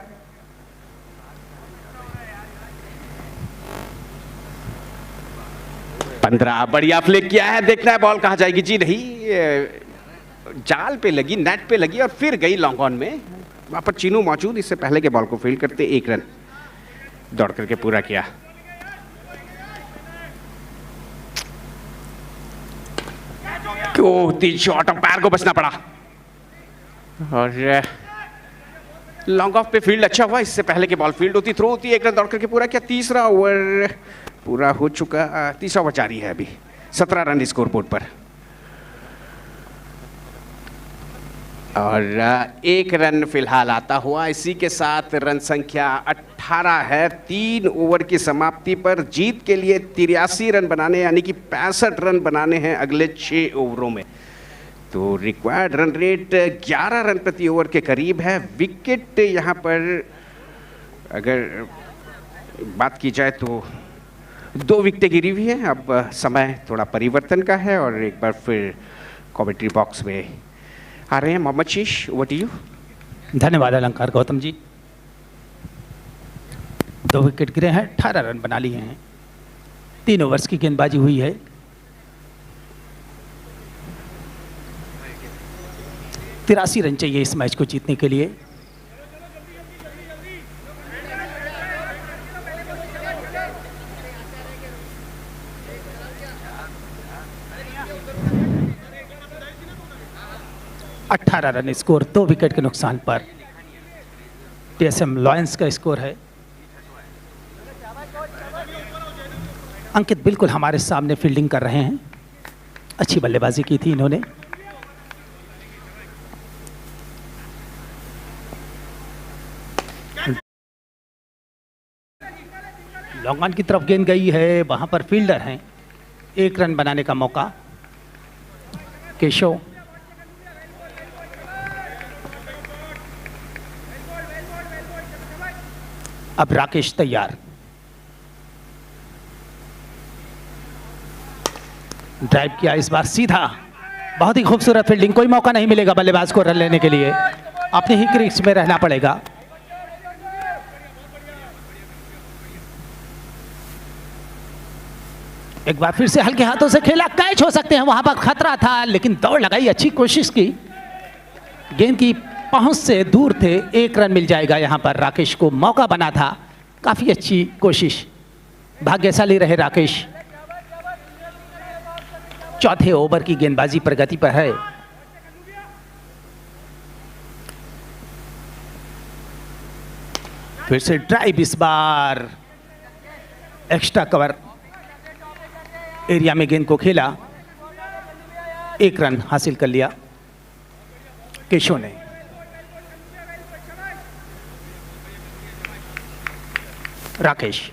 15। बढ़िया फ्लिक किया है, देखना है बॉल कहां जाएगी। जी नहीं, जाल पे लगी, नेट पे लगी और फिर गई लॉन्ग ऑन में। वहां पर चीनू मौजूद, इससे पहले के बॉल को फील्ड करते 1 रन दौड़ करके पूरा किया। क्यों 3 शॉट, अंपायर को बचना पड़ा और लॉन्ग ऑफ पे फील्ड अच्छा हुआ। इससे पहले के बॉल फील्ड होती, थ्रो होती, 1 रन दौड़ करके पूरा किया। तीसरा ओवर पूरा हो चुका, तीसरा ओवर जारी है अभी। 17 रन स्कोर बोर्ड पर और 1 रन फिलहाल आता हुआ। इसी के साथ रन संख्या 18 है। 3 ओवर की समाप्ति पर जीत के लिए 83 रन बनाने, यानी कि 65 रन बनाने हैं अगले 6 ओवरों में। तो रिक्वायर्ड रन रेट 11 रन प्रति ओवर के करीब है। विकेट यहाँ पर अगर बात की जाए तो 2 विकेटें गिरी हुई हैं। अब समय थोड़ा परिवर्तन का है और एक बार फिर कमेंट्री बॉक्स में आ रहे हैं मोहम्मद शीश, ओवर टू यू। धन्यवाद अलंकार गौतम जी। 2 विकेट गिरे हैं, 18 रन बना लिए हैं। 3 ओवर्स की गेंदबाजी हुई है। तिरासी रन चाहिए इस मैच को जीतने के लिए। अठारह रन स्कोर, 2 विकेट के नुकसान पर। टीएसएम लॉयंस का स्कोर है। अंकित बिल्कुल हमारे सामने फील्डिंग कर रहे हैं। अच्छी बल्लेबाजी की थी इन्होंने। लॉन्ग ऑन की तरफ गेंद गई है, वहां पर फील्डर हैं। 1 रन बनाने का मौका। केशव अब राकेश तैयार। ड्राइव किया इस बार सीधा, बहुत ही खूबसूरत फील्डिंग। कोई मौका नहीं मिलेगा बल्लेबाज को रन लेने के लिए, अपने ही क्रीज में रहना पड़ेगा। एक बार फिर से हल्के हाथों से खेला, कैच हो सकते हैं, वहां पर खतरा था लेकिन दौड़ लगाई, अच्छी कोशिश की। गेंद की पहुंच से दूर थे। 1 रन मिल जाएगा यहां पर। राकेश को मौका बना था, काफी अच्छी कोशिश, भाग्यशाली रहे राकेश। चौथे ओवर की गेंदबाजी प्रगति पर है। फिर से ड्राइव, इस बार एक्स्ट्रा कवर एरिया में गेंद को खेला, 1 रन हासिल कर लिया केशव ने। राकेश,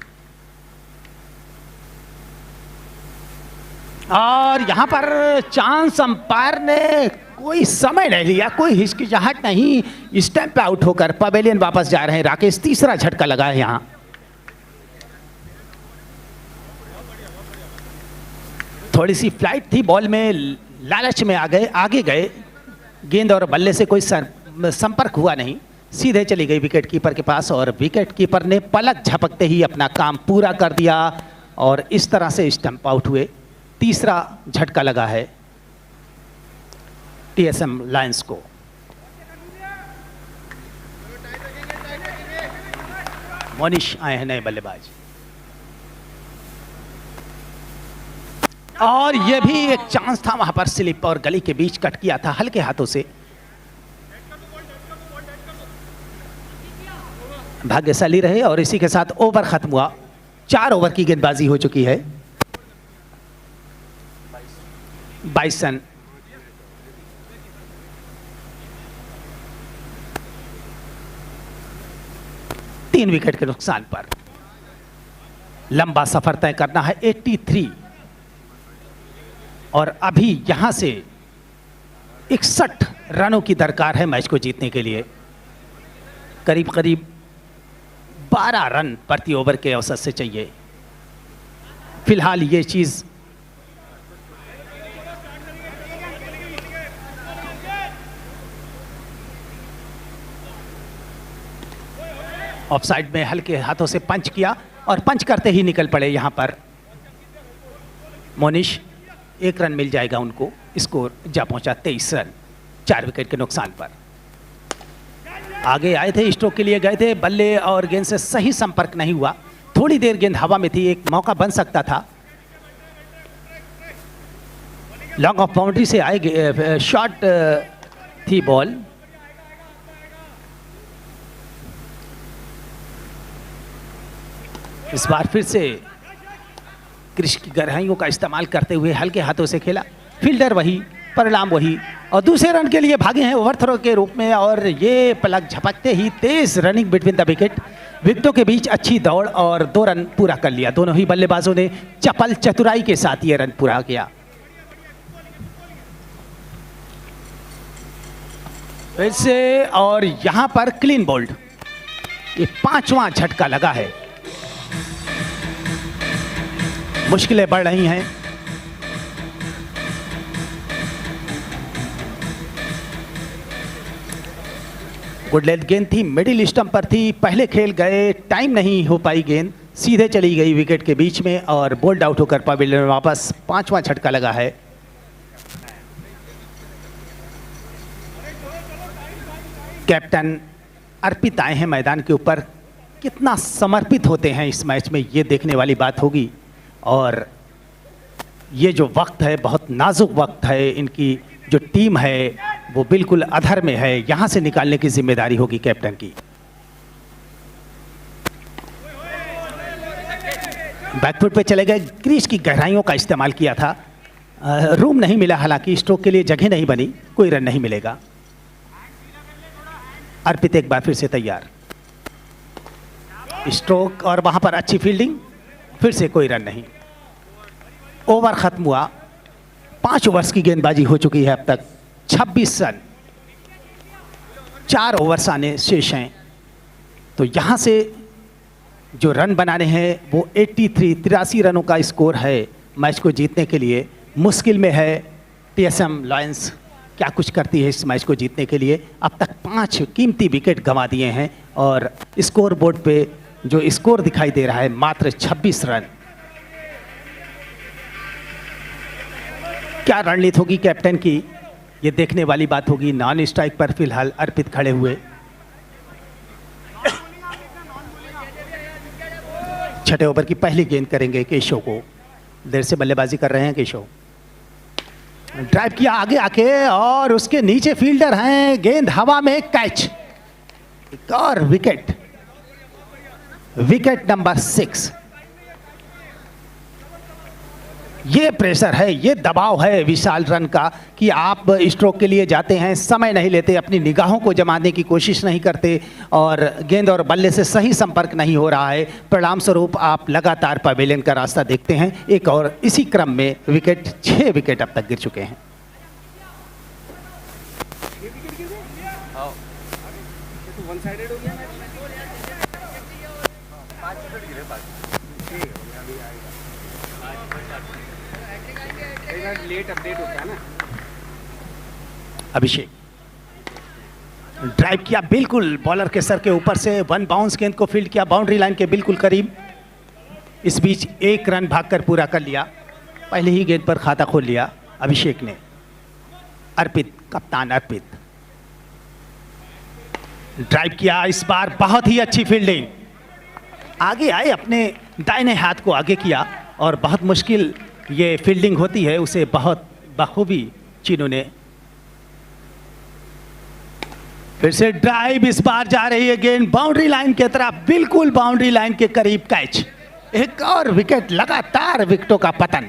और यहां पर चांस, अंपायर ने कोई समय नहीं लिया, कोई हिचकिचाहट नहीं, स्टंप पे आउट होकर पवेलियन वापस जा रहे हैं राकेश। तीसरा झटका लगा है यहां। थोड़ी सी फ्लाइट थी बॉल में, लालच में आगे गए, गेंद और बल्ले से कोई संपर्क हुआ नहीं, सीधे चली गई विकेट कीपर के पास और विकेट कीपर ने पलक झपकते ही अपना काम पूरा कर दिया और इस तरह से स्टंप आउट हुए। तीसरा झटका लगा है टीएसएम लायंस को। मोनिश आए हैं नए बल्लेबाज, और यह भी एक चांस था, वहां पर स्लिप और गली के बीच कट किया था हल्के हाथों से। भाग्यशाली रहे और इसी के साथ ओवर खत्म हुआ। 4 ओवर की गेंदबाजी हो चुकी है। 22 रन। तीन विकेट के नुकसान पर लंबा सफर तय करना है, 83, और अभी यहां से 61 रनों की दरकार है मैच को जीतने के लिए। करीब करीब 12 रन प्रति ओवर के औसत से चाहिए। फिलहाल ये चीज ऑफसाइड में हल्के हाथों से पंच किया और पंच करते ही निकल पड़े यहां पर मोनिश। 1 रन मिल जाएगा उनको, स्कोर जा पहुंचा 23 रन 4 विकेट के नुकसान पर। आगे आए थे, स्ट्रोक के लिए गए थे, बल्ले और गेंद से सही संपर्क नहीं हुआ। थोड़ी देर गेंद हवा में थी, एक मौका बन सकता था। लॉन्ग ऑफ बाउंड्री से आए, शॉर्ट थी बॉल। इस बार फिर से क्रिश की गहराइयों का इस्तेमाल करते हुए हल्के हाथों से खेला। फील्डर वही, परिणाम वही, और दूसरे रन के लिए भागे हैं ओवर थ्रो के रूप में। और ये पलक झपकते ही तेज रनिंग बिटवीन द विकेट, विकेटों के बीच अच्छी दौड़ और 2 रन पूरा कर लिया। दोनों ही बल्लेबाजों ने चपल चतुराई के साथ ये रन पूरा किया। फिर से, और यहां पर क्लीन बोल्ड, ये 5वां झटका लगा है। मुश्किलें बढ़ रही हैं। गुड लेंथ गेंद थी, मिडिल स्टंप पर थी, पहले खेल गए, टाइम नहीं हो पाई, गेंद सीधे चली गई विकेट के बीच में और बोल्ड आउट होकर पवेलियन में वापस। 5वां झटका लगा है। कैप्टन अर्पित आए हैं मैदान के ऊपर। कितना समर्पित होते हैं इस मैच में, ये देखने वाली बात होगी। और ये जो वक्त है, बहुत नाजुक वक्त है। इनकी जो टीम है वो बिल्कुल अधर में है, यहां से निकालने की जिम्मेदारी होगी कैप्टन की। बैकफुट पे चले गए, क्रीज की गहराइयों का इस्तेमाल किया था। रूम नहीं मिला, हालांकि स्ट्रोक के लिए जगह नहीं बनी, कोई रन नहीं मिलेगा। अर्पित एक बार फिर से तैयार, स्ट्रोक और वहां पर अच्छी फील्डिंग, फिर से कोई रन नहीं। ओवर खत्म हुआ। 5 ओवर्स की गेंदबाजी हो चुकी है अब तक, 26 रन, 4 ओवर्स आने शेष हैं। तो यहां से जो रन बनाने हैं वो 83 रनों का स्कोर है मैच को जीतने के लिए। मुश्किल में है टीएसएम लायंस, क्या कुछ करती है इस मैच को जीतने के लिए। अब तक 5 कीमती विकेट गंवा दिए हैं और स्कोर बोर्ड पे जो स्कोर दिखाई दे रहा है मात्र 26 रन। क्या रणनीति होगी कैप्टन की, ये देखने वाली बात होगी। नॉन स्ट्राइक पर फिलहाल अर्पित खड़े हुए। छठे ओवर की पहली गेंद करेंगे केशव को। देर से बल्लेबाजी कर रहे हैं केशव। ड्राइव किया आगे आके और उसके नीचे फील्डर हैं, गेंद हवा में, कैच, एक और विकेट, विकेट नंबर 6। ये प्रेशर है, ये दबाव है विशाल रन का कि आप स्ट्रोक के लिए जाते हैं, समय नहीं लेते, अपनी निगाहों को जमाने की कोशिश नहीं करते और गेंद और बल्ले से सही संपर्क नहीं हो रहा है। परिणाम स्वरूप आप लगातार पवेलियन का रास्ता देखते हैं। एक और इसी क्रम में विकेट, 6 विकेट अब तक गिर चुके हैं। लेट अपडेट होता है ना। अभिषेक ड्राइव किया बिल्कुल बॉलर के सर के ऊपर से, 1 बाउंस गेंद को फील्ड किया बाउंड्री लाइन के बिल्कुल करीब। इस बीच 1 रन भागकर पूरा कर लिया, पहले ही गेंद पर खाता खोल लिया अभिषेक ने। अर्पित, कप्तान अर्पित ड्राइव किया, इस बार बहुत ही अच्छी फील्डिंग, आगे आए, अपने दाहिने हाथ को आगे किया और बहुत मुश्किल ये फील्डिंग होती है, उसे बहुत बखूबी चीनों ने। फिर से ड्राइव, इस बार जा रही है गेंद बाउंड्री लाइन की तरफ, बिल्कुल बाउंड्री लाइन के करीब, कैच, एक और विकेट, लगातार विकेटों का पतन।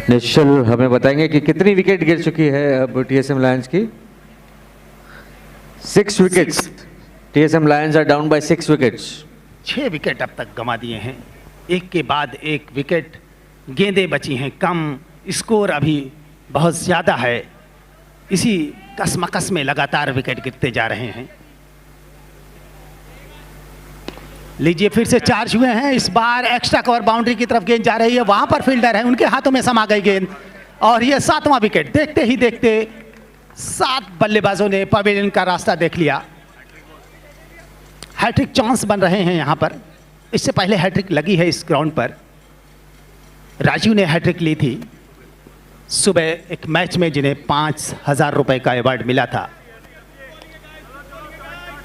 निश्चल हमें बताएंगे कि कितनी विकेट गिर चुकी है अब टीएसएम लायंस की। 6 wickets. TSM lions are down by 6 wickets. 6 wicket अब तक गंवा दिए हैं, एक के बाद एक विकेट, गेंदें बची हैं कम, स्कोर अभी बहुत ज़्यादा है। इसी कसमकस में लगातार विकेट गिरते जा रहे हैं। लीजिए फिर से चार्ज हुए हैं, इस बार एक्स्ट्रा कवर बाउंड्री की तरफ गेंद जा रही है, वहां पर फील्डर है, उनके हाथों में समा गई गेंद और यह 7वां विकेट। देखते ही देखते 7 बल्लेबाजों ने पवेलियन का रास्ता देख लिया। हैट्रिक चांस बन रहे हैं यहां पर, इससे पहले हैट्रिक लगी है इस ग्राउंड पर, राजीव ने हैट्रिक ली थी सुबह एक मैच में जिन्हें 5,000 रुपए का अवार्ड मिला था।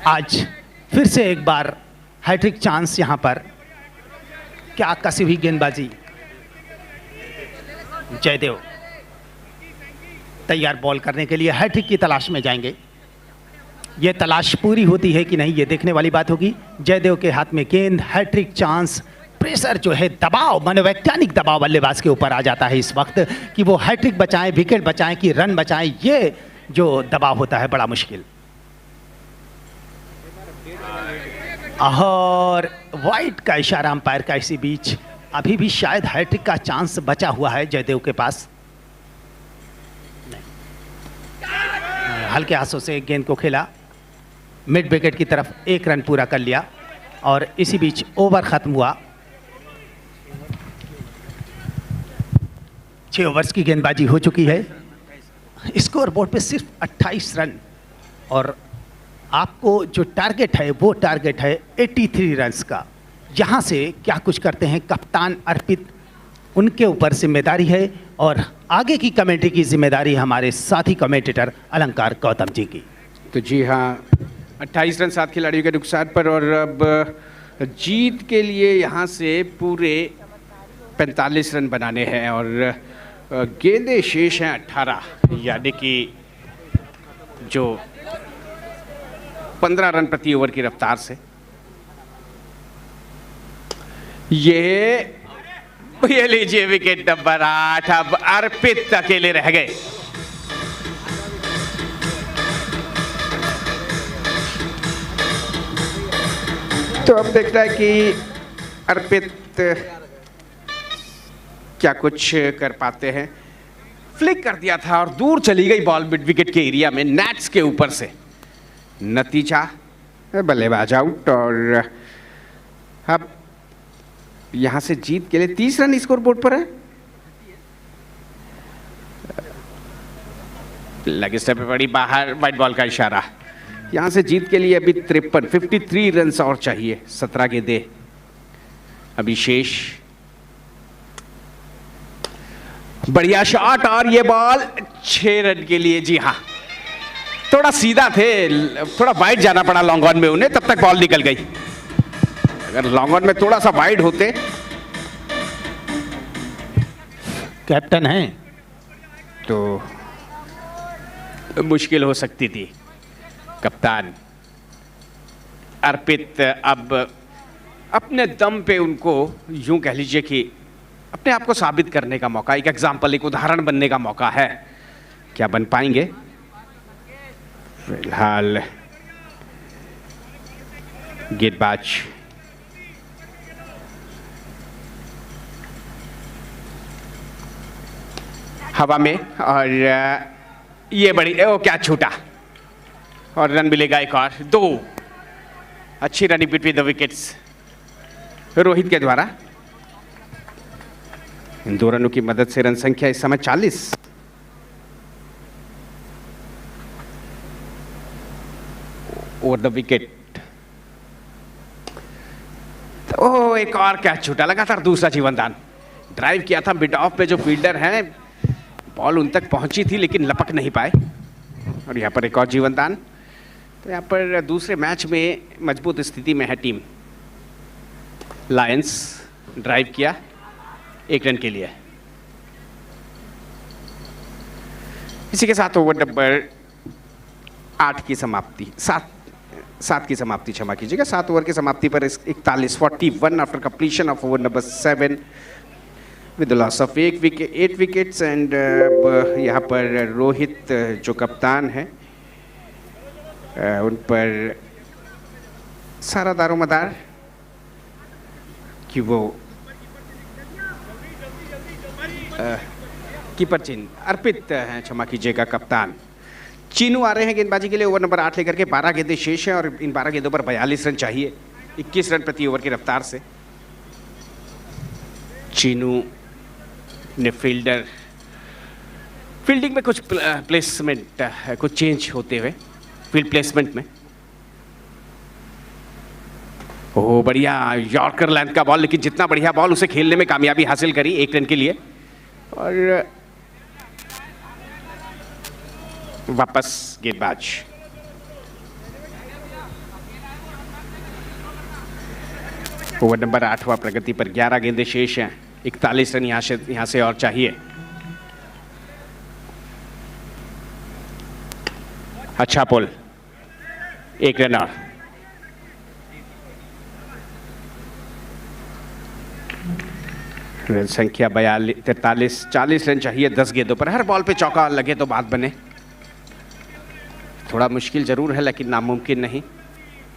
आज फिर से एक बार हैट्रिक चांस यहां पर, क्या कसी हुई गेंदबाजी। जयदेव तैयार बॉल करने के लिए हैट्रिक की तलाश में जाएंगे। यह तलाश पूरी होती है कि नहीं, यह देखने वाली बात होगी। जयदेव के हाथ में गेंद, हैट्रिक चांस, प्रेशर जो है, दबाव, मनोवैज्ञानिक दबाव बल्लेबाज के ऊपर आ जाता है इस वक्त कि वो हैट्रिक बचाएं, विकेट बचाएं कि रन बचाएं, ये जो दबाव होता है बड़ा मुश्किल। और वाइड का इशारा अंपायर का, इसी बीच अभी भी शायद हैट्रिक का चांस बचा हुआ है जयदेव के पास। हल्के हाथों से गेंद को खेला, मिड विकेट की तरफ, 1 रन पूरा कर लिया और इसी बीच ओवर खत्म हुआ। 6 ओवर्स की गेंदबाजी हो चुकी है। स्कोर बोर्ड पे सिर्फ 28 रन और आपको जो टारगेट है वो टारगेट है 83 रन्स का। यहाँ से क्या कुछ करते हैं कप्तान अर्पित, उनके ऊपर जिम्मेदारी है और आगे की कमेंट्री की जिम्मेदारी हमारे साथी कमेंटेटर अलंकार गौतम जी की। तो जी हाँ, 28 रन 7 खिलाड़ियों के नुकसान पर और अब जीत के लिए यहाँ से पूरे 45 रन बनाने हैं और गेंदें शेष हैं 18, यानी कि जो 15 रन प्रति ओवर की रफ्तार से। ये लीजिए विकेट नंबर 8, अब अर्पित अकेले रह गए। तो अब देखना है कि अर्पित क्या कुछ कर पाते हैं। फ्लिक कर दिया था और दूर चली गई बॉल मिड विकेट के एरिया में, नेट्स के ऊपर से। नतीजा बल्लेबाज आउट और अब यहां से जीत के लिए 30 रन स्कोर बोर्ड पर है। लेग स्टंप पे पड़ी बाहर, वाइड बॉल का इशारा। यहां से जीत के लिए अभी 53 रन और चाहिए, 17 गेंदें अभी शेष। बढ़िया शॉट और ये बॉल 6 रन के लिए। जी हाँ, थोड़ा सीधा थे, थोड़ा वाइड जाना पड़ा लॉन्ग ऑन में उन्हें, तब तक बॉल निकल गई। अगर लॉन्ग ऑन में थोड़ा सा वाइड होते। कैप्टन है तो मुश्किल हो सकती थी। कप्तान अर्पित अब अपने दम पे उनको यूं कह लीजिए कि अपने आप को साबित करने का मौका, एक एग्जाम्पल, एक उदाहरण बनने का मौका है। क्या बन पाएंगे? फिलहाल गेंदबाज हवा में, और ये बड़ी, ओ क्या छूटा, और रन मिलेगा एक और। 2 अच्छी running between the wickets Rohit के द्वारा। इन 2 रनों की मदद से रन संख्या इस समय 40। ओवर द विकेट, ओ एक और कैच छूटा, लगातार दूसरा जीवनदान। ड्राइव किया था मिड ऑफ पे, जो फील्डर हैं बॉल उन तक पहुंची थी लेकिन लपक नहीं पाए, और यहाँ पर एक और जीवनदान। तो यहाँ पर दूसरे मैच में मजबूत स्थिति में है टीम। लायंस ड्राइव किया 1 रन के लिए। इसी के साथ ओवर नंबर 8 की समाप्ति, 7 की समाप्ति, क्षमा कीजिएगा। 7 ओवर की समाप्ति पर 41 after completion of over number 7 with loss of 8 wickets. And यहाँ पर रोहित जो कप्तान है उन पर सारा दारोमदार कि वो कीपर अर्पित हैं, क्षमा कीजिएगा, कप्तान। चीनू आ रहे हैं गेंदबाजी के लिए ओवर नंबर 8 लेकर के। 12 गेंदें शेष हैं और इन 12 गेंदों पर 42 रन चाहिए, 21 रन प्रति ओवर की रफ्तार से। चीनू ने फील्डिंग में कुछ प्लेसमेंट, कुछ चेंज होते हुए फील्ड प्लेसमेंट में। ओह बढ़िया यॉर्कर लेंथ का बॉल, लेकिन जितना बढ़िया बॉल उसे खेलने में कामयाबी हासिल करी 1 रन के लिए। और वापस गेंदबाज ओवर नंबर 8वां प्रगति पर। 11 गेंदें शेष हैं, 41 रन यहां से और चाहिए। अच्छा पुल, 1 रन और। रन संख्या 43, 40 रन चाहिए 10 गेंदों पर। हर बॉल पे चौका लगे तो बात बने। थोड़ा मुश्किल जरूर है लेकिन नामुमकिन नहीं।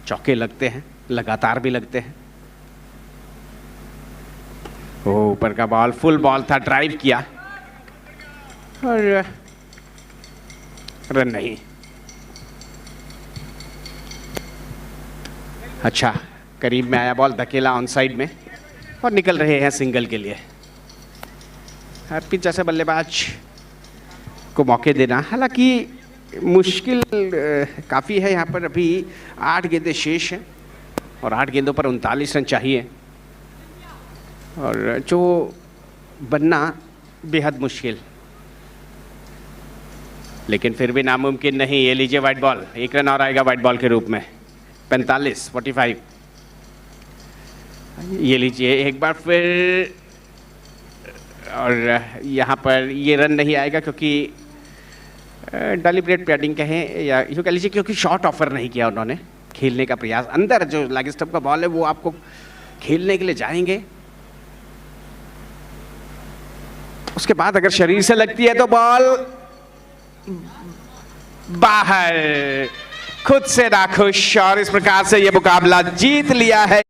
चौके लगते हैं, लगातार भी लगते हैं। ओ ऊपर का बॉल, फुल बॉल था, ड्राइव किया और रन नहीं। अच्छा, करीब में आया बॉल, धकेला ऑन साइड में और निकल रहे हैं सिंगल के लिए। अर्पित जैसे बल्लेबाज को मौके देना, हालांकि मुश्किल काफ़ी है। यहाँ पर अभी 8 गेंदें शेष हैं और 8 गेंदों पर 39 रन चाहिए, और जो बनना बेहद मुश्किल, लेकिन फिर भी नामुमकिन नहीं। ये लीजिए वाइट बॉल, 1 रन और आएगा वाइट बॉल के रूप में। 45 ये लीजिए एक बार फिर, और यहाँ पर ये रन नहीं आएगा क्योंकि डेलिब्रेट पैडिंग कहें या यूँ कह लीजिए, क्योंकि शॉर्ट ऑफर नहीं किया उन्होंने। खेलने का प्रयास, अंदर जो लेग स्टंप का बॉल है वो आपको खेलने के लिए जाएंगे, उसके बाद अगर शरीर से लगती है तो बॉल बाहर, खुद से नाखुश, और इस प्रकार से ये मुकाबला जीत लिया है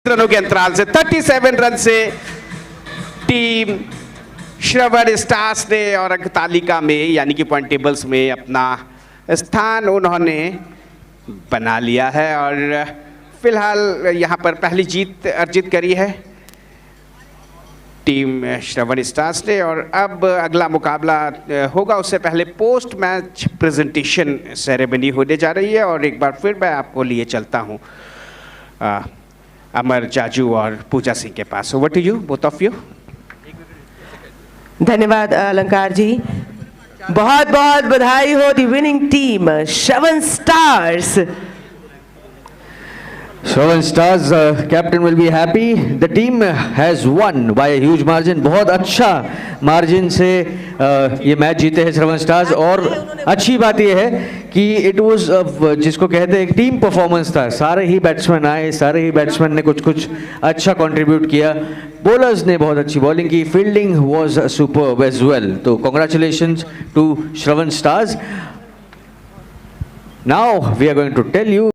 रनों के अंतराल से। 37 रन से टीम श्रवण स्टार्स ने और अंक तालिका में यानी कि पॉइंट टेबल्स में अपना स्थान उन्होंने बना लिया है, और फिलहाल यहाँ पर पहली जीत अर्जित करी है टीम श्रवण स्टार्स ने। और अब अगला मुकाबला होगा, उससे पहले पोस्ट मैच प्रेजेंटेशन सेरेमनी होने जा रही है। और एक बार फिर मैं आपको लिए चलता हूँ अमर, जाजू और पूजा सिंह के पास। Over to you both of you. धन्यवाद अलंकार जी, बहुत बहुत बधाई हो the winning team Shravan Stars. Shravan Stars captain will be happy. The team has won by a huge margin. बहुत अच्छा मार्जिन से ये मैच जीते हैं श्रवण स्टार्स. और अच्छी बात ये है कि इट वाज जिसको कहते हैं एक टीम परफॉर्मेंस था. सारे ही बैट्समैन आए, सारे ही बैट्समैन ने कुछ कुछ अच्छा कंट्रीब्यूट किया. बॉलर्स ने बहुत अच्छी बॉलिंग की. Fielding was superb as well. तो congratulations to Shravan Stars. Now we are going to tell you